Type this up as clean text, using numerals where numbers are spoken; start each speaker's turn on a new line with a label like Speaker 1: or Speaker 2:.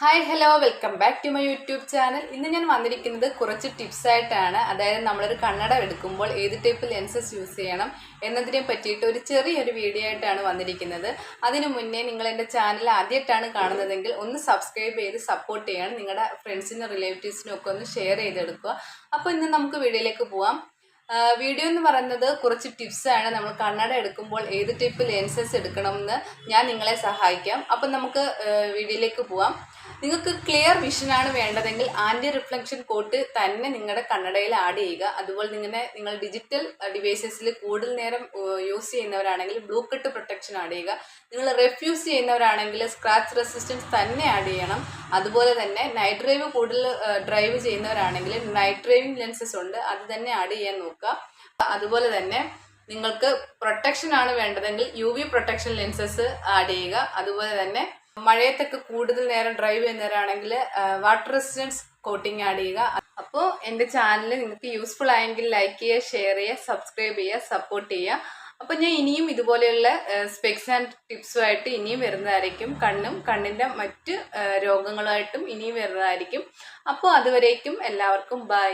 Speaker 1: Hi hello welcome back to my YouTube channel. ഇന്ന് ഞാൻ വന്നിരിക്കുന്നത് കുറച്ച് ടിപ്സ് ആയിട്ടാണ്. അതായത് നമ്മളൊരു കണ്ണട എടുക്കുമ്പോൾ ഏത് ടൈപ്പ് ലെൻസസ് യൂസ് ചെയ്യണം എന്നതിനെ പറ്റിയിട്ട് ഒരു ചെറിയൊരു വീഡിയോ ആയിട്ടാണ് വന്നിരിക്കുന്നത്. അതിനു മുന്നേ നിങ്ങൾ എൻ്റെ ചാനൽ ആദ്യമായിട്ടാണ് കാണുന്നതെങ്കിൽ ഒന്ന് സബ്സ്ക്രൈബ് ചെയ്ത് സപ്പോർട്ട് ചെയ്യണം. നിങ്ങളുടെ ഫ്രണ്ട്സിനും റിലേറ്റീവ്സിനും ഒക്കെ ഒന്ന് ഷെയർ ചെയ്തെടുക്കുക. അപ്പോൾ ഇന്ന് നമുക്ക് വീഡിയോയിലേക്ക് പോവാം. വീഡിയോ എന്ന് പറയുന്നത് കുറച്ച് ടിപ്സാണ്. നമ്മൾ കണ്ണട എടുക്കുമ്പോൾ ഏത് ടൈപ്പ് ലെൻസസ് എടുക്കണമെന്ന് ഞാൻ നിങ്ങളെ സഹായിക്കാം. അപ്പം നമുക്ക് വീഡിയോയിലേക്ക് പോവാം. നിങ്ങൾക്ക് ക്ലിയർ വിഷനാണ് വേണ്ടതെങ്കിൽ ആൻറ്റി റിഫ്ലക്ഷൻ കോട്ട് തന്നെ നിങ്ങളുടെ കണ്ണടയിൽ ആഡ് ചെയ്യുക. അതുപോലെ നിങ്ങൾ ഡിജിറ്റൽ ഡിവൈസസിൽ കൂടുതൽ നേരം യൂസ് ചെയ്യുന്നവരാണെങ്കിൽ ബ്ലൂ കട്ട് പ്രൊട്ടക്ഷൻ ആഡ് ചെയ്യുക. നിങ്ങൾ റെഫ്യൂസ് ചെയ്യുന്നവരാണെങ്കിൽ സ്ക്രാച്ച് റെസിസ്റ്റൻസ് തന്നെ ആഡ് ചെയ്യണം. അതുപോലെ തന്നെ നൈറ്റ് ഡ്രൈവ് കൂടുതൽ ഡ്രൈവ് ചെയ്യുന്നവരാണെങ്കിൽ നൈറ്റ് ഡ്രൈവിംഗ് ലെൻസസ് ഉണ്ട്, അത് തന്നെ ആഡ് ചെയ്യാൻ നോക്കുക. അതുപോലെ തന്നെ നിങ്ങൾക്ക് പ്രൊട്ടക്ഷൻ ആണ് വേണ്ടതെങ്കിൽ UV പ്രൊട്ടക്ഷൻ ലെൻസസ് ആഡ് ചെയ്യുക. അതുപോലെ തന്നെ മഴയത്തൊക്കെ കൂടുതൽ നേരം ഡ്രൈവ് ചെയ്യുന്നവരാണെങ്കിൽ വാട്ടർ റെസിസ്റ്റൻസ് കോട്ടിങ് ആഡ് ചെയ്യുക. അപ്പോൾ എൻ്റെ ചാനൽ നിങ്ങൾക്ക് യൂസ്ഫുൾ ആയെങ്കിൽ ലൈക്ക് ചെയ്യുക, ഷെയർ ചെയ്യുക, സബ്സ്ക്രൈബ് ചെയ്യുക, സപ്പോർട്ട് ചെയ്യുക. അപ്പോൾ ഞാൻ ഇനിയും ഇതുപോലെയുള്ള സ്പെക്സ് ആൻഡ് ടിപ്സുമായിട്ട് ഇനിയും വരുന്നതായിരിക്കും. കണ്ണിൻ്റെ മറ്റ് രോഗങ്ങളുമായിട്ടും ഇനിയും വരുന്നതായിരിക്കും. അപ്പോൾ അതുവരേക്കും എല്ലാവർക്കും ബൈ.